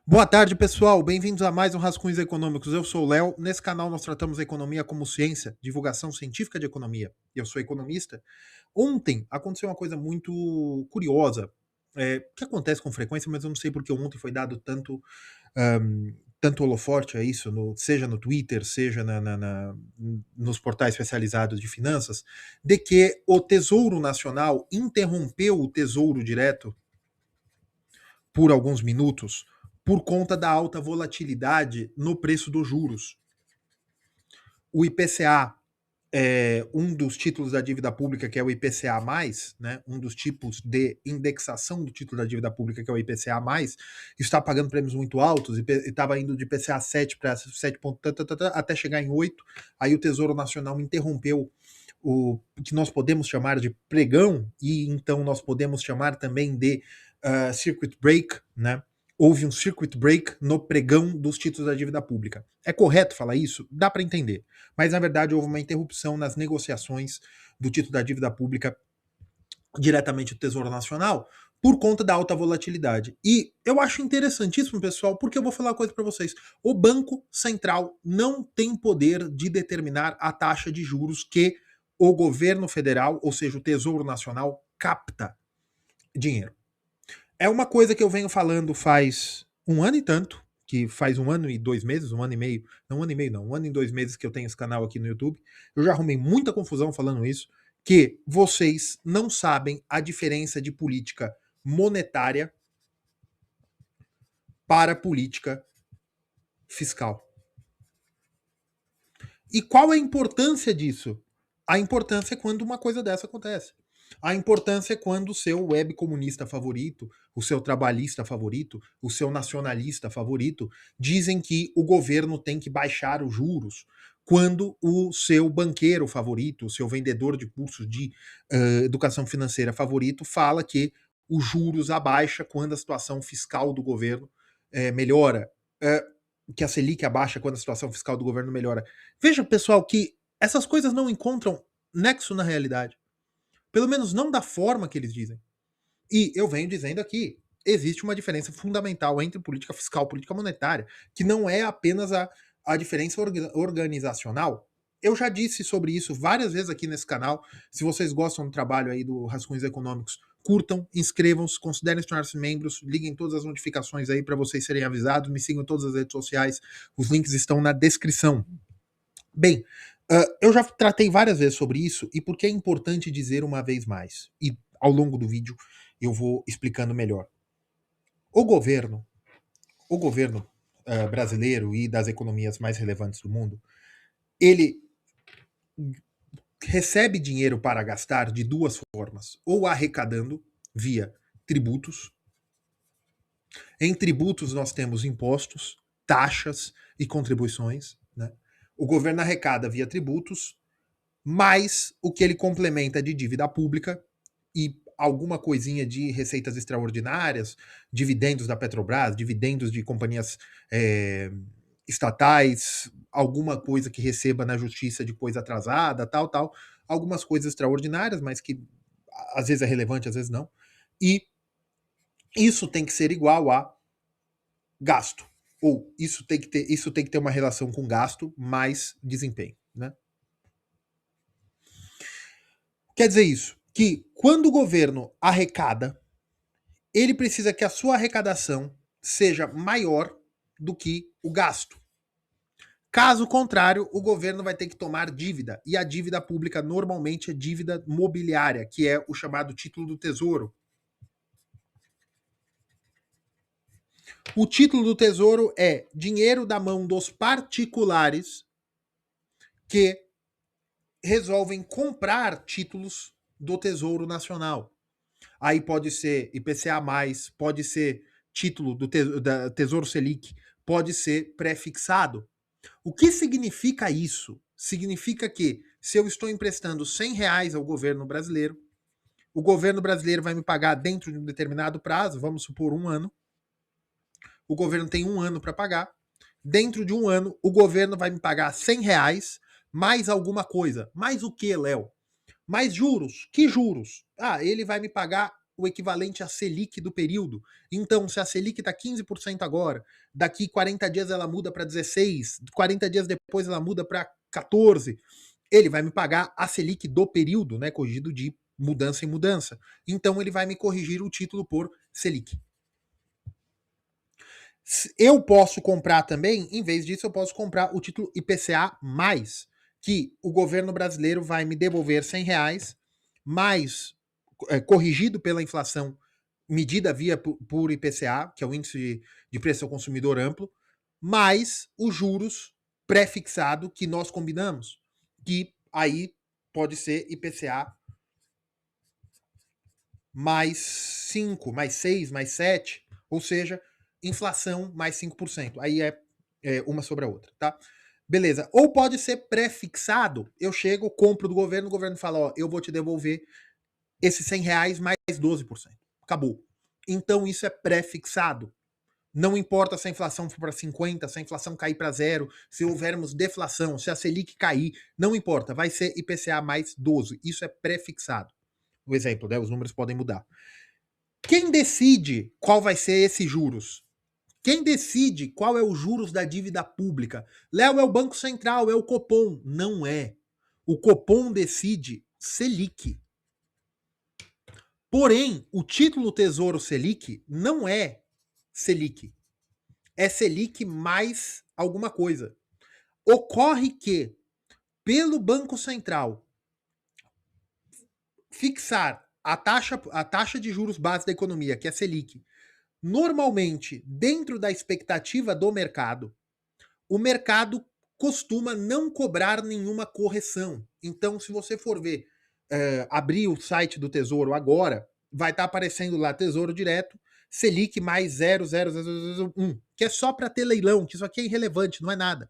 Boa tarde, pessoal. Bem-vindos a mais um Rascunhos Econômicos. Eu sou o Léo. Nesse canal nós tratamos a economia como ciência, divulgação científica de economia. Eu sou economista. Ontem aconteceu uma coisa muito curiosa, que acontece com frequência, mas eu não sei porque ontem foi dado tanto holoforte a isso, seja no Twitter, seja nos portais especializados de finanças, de que o Tesouro Nacional interrompeu o Tesouro Direto por alguns minutos por conta da alta volatilidade no preço dos juros. O IPCA um dos títulos da dívida pública, que é o IPCA+, né, um dos tipos de indexação do título da dívida pública, que é o IPCA+, está pagando prêmios muito altos, e estava indo de IPCA 7 para 7 até chegar em 8, aí o Tesouro Nacional interrompeu o que nós podemos chamar de pregão, e então nós podemos chamar também de circuit break, né? Houve um circuit break no pregão dos títulos da dívida pública. É correto falar isso? Dá para entender. Mas, na verdade, houve uma interrupção nas negociações do título da dívida pública diretamente do Tesouro Nacional por conta da alta volatilidade. E eu acho interessantíssimo, pessoal, porque eu vou falar uma coisa para vocês. O Banco Central não tem poder de determinar a taxa de juros que o governo federal, ou seja, o Tesouro Nacional, capta dinheiro. É uma coisa que eu venho falando faz um ano e tanto, que faz 1 ano e 2 meses, 1 ano e meio, não 1 ano e meio não, 1 ano e 2 meses que eu tenho esse canal aqui no YouTube. Eu já arrumei muita confusão falando isso, que vocês não sabem a diferença de política monetária para política fiscal. E qual é a importância disso? A importância é quando uma coisa dessa acontece. A importância é quando o seu web comunista favorito, o seu trabalhista favorito, o seu nacionalista favorito dizem que o governo tem que baixar os juros, quando o seu banqueiro favorito, o seu vendedor de cursos de educação financeira favorito fala que os juros abaixa quando a situação fiscal do governo melhora. Que a Selic abaixa quando a situação fiscal do governo melhora. Veja, pessoal, que essas coisas não encontram nexo na realidade. Pelo menos não da forma que eles dizem. E eu venho dizendo aqui, existe uma diferença fundamental entre política fiscal e política monetária, que não é apenas a diferença organizacional. Eu já disse sobre isso várias vezes aqui nesse canal. Se vocês gostam do trabalho aí do Rascunhos Econômicos, curtam, inscrevam-se, considerem se tornar-se membros, liguem todas as notificações aí para vocês serem avisados, me sigam em todas as redes sociais, os links estão na descrição. Bem, eu já tratei várias vezes sobre isso e porque é importante dizer uma vez mais. E ao longo do vídeo eu vou explicando melhor. O governo, o governo brasileiro e das economias mais relevantes do mundo, ele recebe dinheiro para gastar de duas formas, ou arrecadando via tributos. Em tributos nós temos impostos, taxas e contribuições, né? O governo arrecada via tributos, mais o que ele complementa de dívida pública e alguma coisinha de receitas extraordinárias, dividendos da Petrobras, dividendos de companhias estatais, alguma coisa que receba na justiça depois atrasada, tal, algumas coisas extraordinárias, mas que às vezes é relevante, às vezes não. E isso tem que ser igual a gasto. Ou isso tem que ter uma relação com gasto mais desempenho, né? Quer dizer isso, que quando o governo arrecada, ele precisa que a sua arrecadação seja maior do que o gasto. Caso contrário, o governo vai ter que tomar dívida, e a dívida pública normalmente é dívida mobiliária, que é o chamado título do tesouro. O título do tesouro é dinheiro da mão dos particulares que resolvem comprar títulos do Tesouro Nacional. Aí pode ser IPCA+, pode ser título do Tesouro Selic, pode ser pré-fixado. O que significa isso? Significa que se eu estou emprestando R$ 100 ao governo brasileiro, o governo brasileiro vai me pagar dentro de um determinado prazo, vamos supor 1 ano. O governo tem 1 ano para pagar. Dentro de 1 ano, o governo vai me pagar R$ 100 mais alguma coisa. Mais o que, Léo? Mais juros. Que juros? Ah, ele vai me pagar o equivalente à Selic do período. Então, se a Selic está 15% agora, daqui 40 dias ela muda para 16, 40 dias depois ela muda para 14, ele vai me pagar a Selic do período, né, corrigido de mudança em mudança. Então, ele vai me corrigir o título por Selic. Eu posso comprar também, em vez disso, eu posso comprar o título IPCA+, que o governo brasileiro vai me devolver R$100, mais corrigido pela inflação, medida via por IPCA, que é o índice de preço ao consumidor amplo, mais os juros pré-fixado que nós combinamos, que aí pode ser IPCA mais 5, mais 6, mais 7, ou seja, inflação mais 5%. Aí é uma sobre a outra, tá? Beleza. Ou pode ser pré-fixado. Eu chego, compro do governo, o governo fala, ó, eu vou te devolver esses R$100 mais 12%. Acabou. Então isso é pré-fixado. Não importa se a inflação for para 50, se a inflação cair para zero, se houvermos deflação, se a Selic cair, não importa, vai ser IPCA mais 12. Isso é pré-fixado. O exemplo, né? Os números podem mudar. Quem decide qual vai ser esses juros? Quem decide qual é os juros da dívida pública? Léo, é o Banco Central, é o Copom. Não é. O Copom decide Selic. Porém, o título Tesouro Selic não é Selic. É Selic mais alguma coisa. Ocorre que, pelo Banco Central fixar a taxa de juros base da economia, que é Selic, normalmente dentro da expectativa do mercado, o mercado costuma não cobrar nenhuma correção. Então, se você for ver, abrir o site do Tesouro agora, vai estar aparecendo lá Tesouro Direto, Selic mais 0,0001, que é só para ter leilão, que isso aqui é irrelevante, não é nada.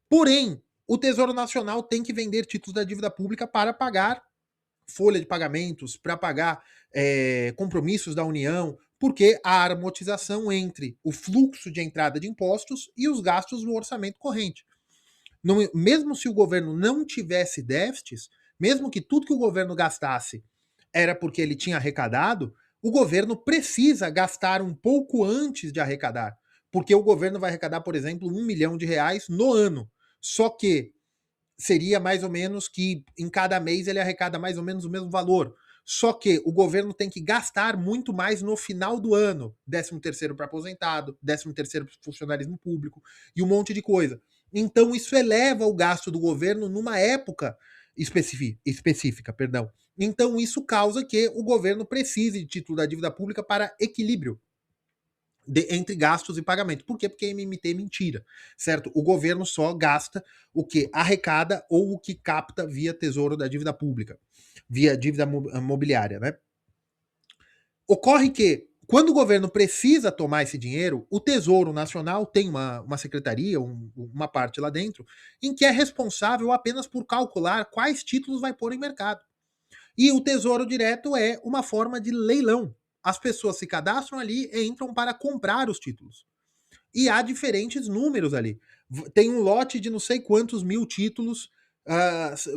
Porém, o Tesouro Nacional tem que vender títulos da dívida pública para pagar folha de pagamentos, para pagar compromissos da União, porque há amortização entre o fluxo de entrada de impostos e os gastos no orçamento corrente. Mesmo se o governo não tivesse déficits, mesmo que tudo que o governo gastasse era porque ele tinha arrecadado, o governo precisa gastar um pouco antes de arrecadar. Porque o governo vai arrecadar, por exemplo, R$1 milhão no ano. Só que seria mais ou menos que em cada mês ele arrecada mais ou menos o mesmo valor. Só que o governo tem que gastar muito mais no final do ano. 13º para aposentado, 13º para funcionalismo público e um monte de coisa. Então isso eleva o gasto do governo numa época específica. Então isso causa que o governo precise de título da dívida pública para equilíbrio entre gastos e pagamentos. Por quê? Porque MMT é mentira, certo? O governo só gasta o que arrecada ou o que capta via tesouro da dívida pública, via dívida mobiliária, né? Ocorre que, quando o governo precisa tomar esse dinheiro, o Tesouro Nacional tem uma secretaria, uma parte lá dentro, em que é responsável apenas por calcular quais títulos vai pôr em mercado. E o Tesouro Direto é uma forma de leilão. As pessoas se cadastram ali e entram para comprar os títulos. E há diferentes números ali. Tem um lote de não sei quantos mil títulos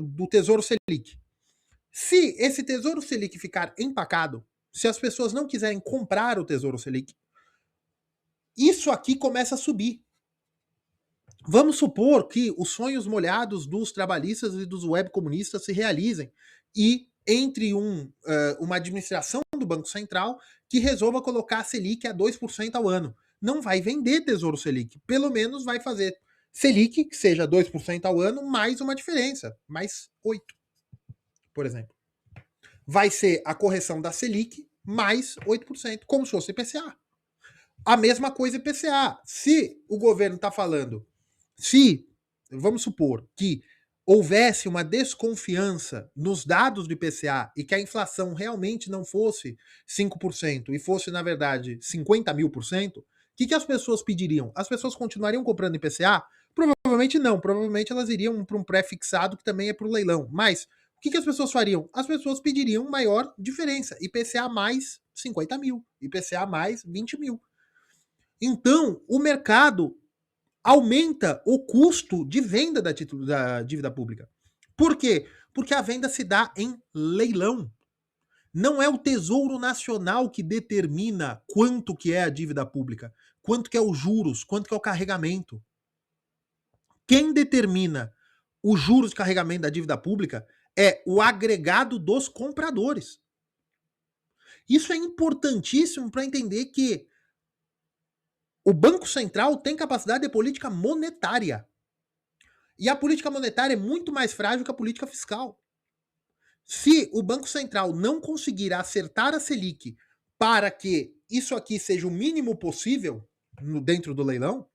do Tesouro Selic. Se esse Tesouro Selic ficar empacado, se as pessoas não quiserem comprar o Tesouro Selic, isso aqui começa a subir. Vamos supor que os sonhos molhados dos trabalhistas e dos webcomunistas se realizem e entre uma administração do Banco Central que resolva colocar a Selic a 2% ao ano. Não vai vender Tesouro Selic. Pelo menos vai fazer Selic, que seja 2% ao ano, mais uma diferença, mais 8%, por exemplo. Vai ser a correção da Selic mais 8%, como se fosse IPCA. A mesma coisa IPCA. Se o governo está falando, se, vamos supor, que houvesse uma desconfiança nos dados do IPCA e que a inflação realmente não fosse 5% e fosse, na verdade, 50 mil%, o que as pessoas pediriam? As pessoas continuariam comprando IPCA? Provavelmente não. Provavelmente elas iriam para um pré-fixado que também é para o leilão. Mas o que as pessoas fariam? As pessoas pediriam maior diferença. IPCA mais 50 mil. IPCA mais 20 mil. Então, o mercado aumenta o custo de venda da dívida pública. Por quê? Porque a venda se dá em leilão. Não é o Tesouro Nacional que determina quanto que é a dívida pública, quanto que é os juros, quanto que é o carregamento. Quem determina os juros de carregamento da dívida pública é o agregado dos compradores. Isso é importantíssimo para entender que o Banco Central tem capacidade de política monetária. E a política monetária é muito mais frágil que a política fiscal. Se o Banco Central não conseguir acertar a Selic para que isso aqui seja o mínimo possível dentro do leilão,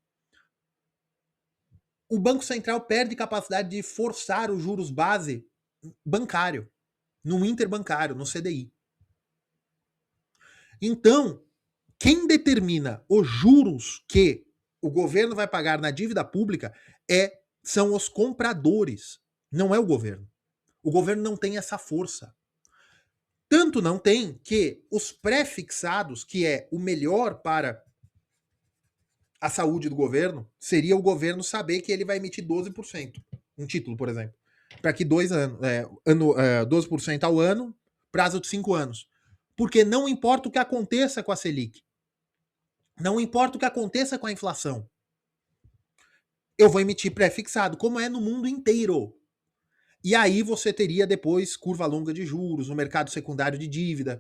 o Banco Central perde capacidade de forçar os juros base bancário, no interbancário, no CDI. Então, quem determina os juros que o governo vai pagar na dívida pública são os compradores, não é o governo. O governo não tem essa força. Tanto não tem que os pré-fixados, que é o melhor para a saúde do governo, seria o governo saber que ele vai emitir 12%. Um título, por exemplo. Para que 12% ao ano, prazo de 5 anos. Porque não importa o que aconteça com a Selic. Não importa o que aconteça com a inflação. Eu vou emitir pré-fixado, como é no mundo inteiro. E aí você teria depois curva longa de juros, no mercado secundário de dívida,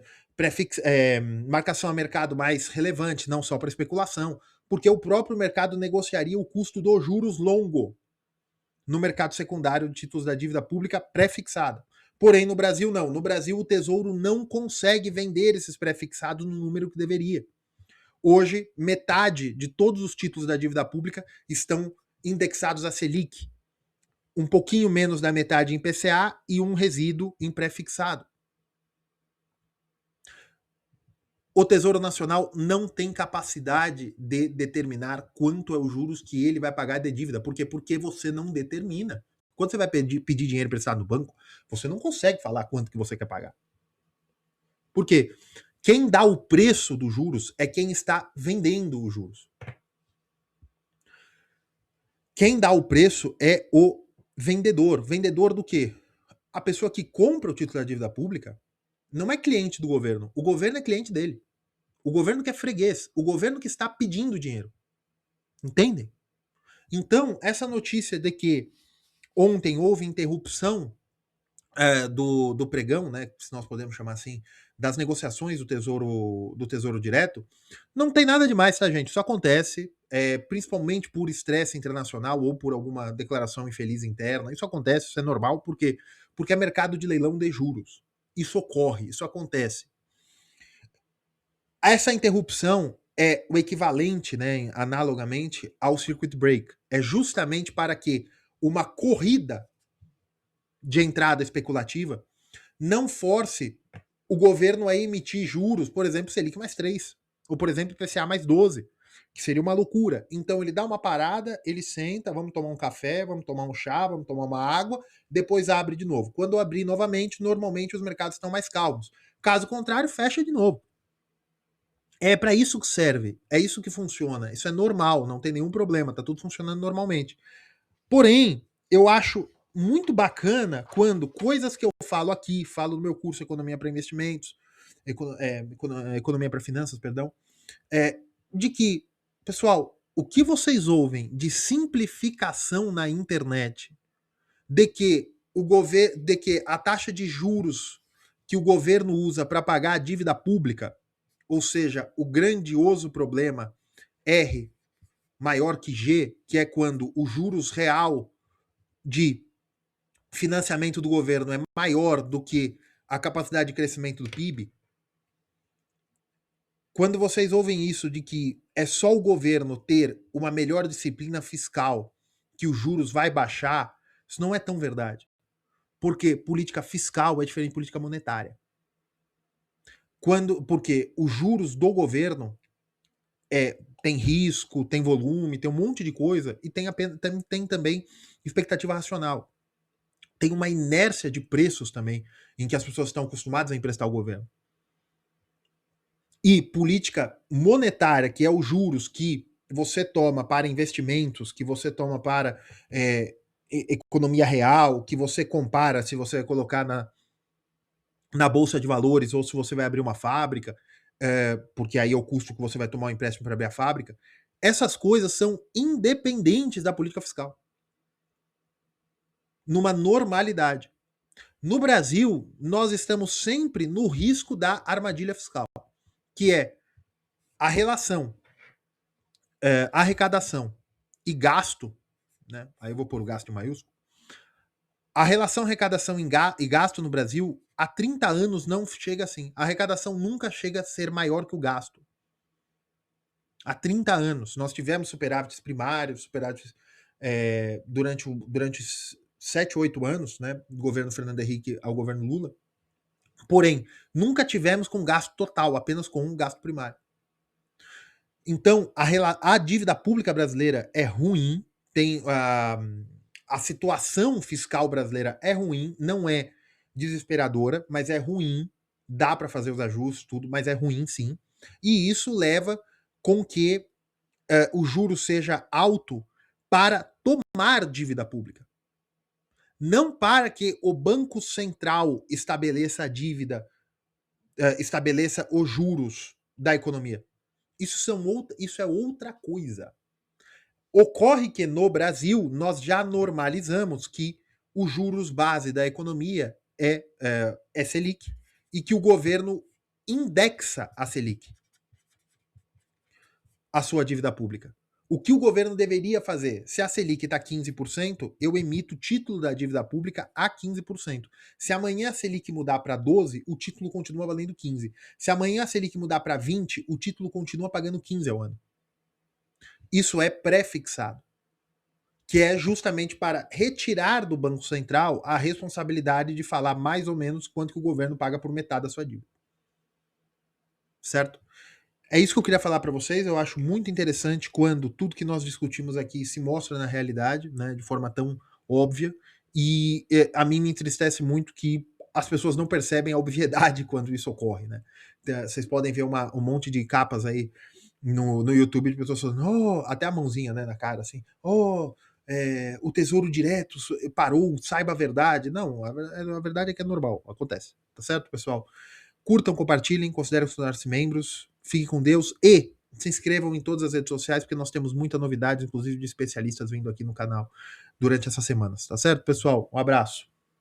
marcação a mercado mais relevante, não só para especulação, porque o próprio mercado negociaria o custo dos juros longo no mercado secundário de títulos da dívida pública pré-fixada. Porém, no Brasil, não. No Brasil, o Tesouro não consegue vender esses pré-fixados no número que deveria. Hoje, metade de todos os títulos da dívida pública estão indexados a Selic, um pouquinho menos da metade em PCA e um resíduo em pré-fixado. O Tesouro Nacional não tem capacidade de determinar quanto é os juros que ele vai pagar de dívida. Por quê? Porque você não determina. Quando você vai pedir dinheiro emprestado no banco, você não consegue falar quanto que você quer pagar. Por quê? Quem dá o preço dos juros é quem está vendendo os juros. Quem dá o preço é o vendedor. Vendedor do quê? A pessoa que compra o título da dívida pública não é cliente do governo. O governo é cliente dele. O governo que é freguês. O governo que está pedindo dinheiro. Entendem? Então, essa notícia de que ontem houve interrupção do pregão, né, se nós podemos chamar assim, das negociações do Tesouro Direto, não tem nada demais, tá, gente? Isso acontece, principalmente por estresse internacional ou por alguma declaração infeliz interna. Isso acontece, isso é normal, porque é mercado de leilão de juros. Isso ocorre, isso acontece. Essa interrupção é o equivalente, né, analogamente, ao circuit break. É justamente para que uma corrida de entrada especulativa não force o governo a emitir juros, por exemplo, Selic mais 3, ou por exemplo, IPCA mais 12, que seria uma loucura. Então ele dá uma parada, ele senta, vamos tomar um café, vamos tomar um chá, vamos tomar uma água, depois abre de novo. Quando abrir novamente, normalmente os mercados estão mais calmos. Caso contrário, fecha de novo. É para isso que serve, é isso que funciona, isso é normal, não tem nenhum problema, tá tudo funcionando normalmente. Porém, eu acho muito bacana quando coisas que eu falo aqui, falo no meu curso Economia para Investimentos, Economia para Finanças, perdão, de que, pessoal, o que vocês ouvem de simplificação na internet, de que de que a taxa de juros que o governo usa para pagar a dívida pública, ou seja, o grandioso problema R maior que G, que é quando o juros real de financiamento do governo é maior do que a capacidade de crescimento do PIB, quando vocês ouvem isso de que é só o governo ter uma melhor disciplina fiscal que os juros vai baixar, isso não é tão verdade. Porque política fiscal é diferente de política monetária. Porque os juros do governo tem risco, tem volume, tem um monte de coisa e tem também expectativa racional. Tem uma inércia de preços também, em que as pessoas estão acostumadas a emprestar ao governo. E política monetária, que é os juros que você toma para investimentos, que você toma para economia real, que você compara, se você colocar na bolsa de valores ou se você vai abrir uma fábrica, porque aí é o custo que você vai tomar um empréstimo para abrir a fábrica. Essas coisas são independentes da política fiscal, numa normalidade. No Brasil, nós estamos sempre no risco da armadilha fiscal, que é a relação arrecadação e gasto, né? Aí eu vou pôr o gasto em maiúsculo. A relação arrecadação e gasto no Brasil há 30 anos não chega assim. A arrecadação nunca chega a ser maior que o gasto. Há 30 anos. Nós tivemos superávites primários, superávites durante 7, 8 anos, né? Do governo Fernando Henrique ao governo Lula. Porém, nunca tivemos com gasto total, apenas com um gasto primário. Então, a dívida pública brasileira é ruim, tem a situação fiscal brasileira é ruim, não é desesperadora, mas é ruim, dá para fazer os ajustes, tudo, mas é ruim sim. E isso leva com que o juro seja alto para tomar dívida pública. Não para que o Banco Central estabeleça a dívida, estabeleça os juros da economia. Isso é outra coisa. Ocorre que no Brasil nós já normalizamos que os juros base da economia é Selic e que o governo indexa a Selic, a sua dívida pública. O que o governo deveria fazer? Se a Selic está 15%, eu emito o título da dívida pública a 15%. Se amanhã a Selic mudar para 12%, o título continua valendo 15%. Se amanhã a Selic mudar para 20%, o título continua pagando 15% ao ano. Isso é pré-fixado, que é justamente para retirar do Banco Central a responsabilidade de falar mais ou menos quanto que o governo paga por metade da sua dívida. Certo? É isso que eu queria falar para vocês. Eu acho muito interessante quando tudo que nós discutimos aqui se mostra na realidade, né, de forma tão óbvia. E a mim me entristece muito que as pessoas não percebem a obviedade quando isso ocorre, né? Vocês podem ver um monte de capas aí no YouTube de pessoas falando, oh, até a mãozinha, né, na cara, assim, oh, o Tesouro Direto parou, saiba a verdade. Não, a verdade é que é normal, acontece. Tá certo, pessoal? Curtam, compartilhem, considerem se tornar-se membros. Fiquem com Deus e se inscrevam em todas as redes sociais, porque nós temos muita novidade, inclusive de especialistas vindo aqui no canal durante essas semanas. Tá certo, pessoal? Um abraço.